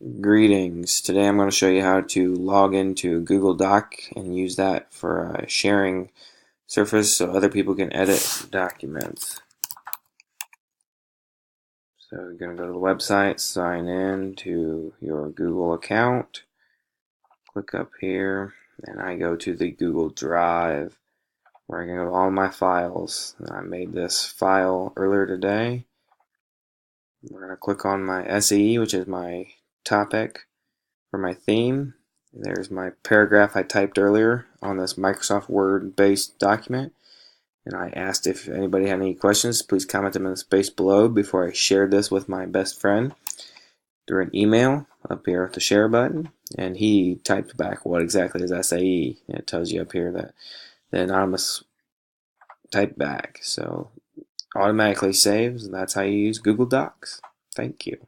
Greetings. Today I'm going to show you how to log into Google Doc and use that for a sharing surface so other people can edit documents. So you're going to go to the website, sign in to your Google account, click up here, and I go to the Google Drive where I can go to all my files. And I made this file earlier today. We're going to click on my SE, which is my topic for my theme. There's my paragraph I typed earlier on this Microsoft Word based document, and I asked if anybody had any questions. Please comment them in the space below before I shared this with my best friend through an email up here at the share button, and he typed back what exactly is SAE, and it tells you up here that the anonymous typed back, so automatically saves, and that's how you use Google Docs. Thank you.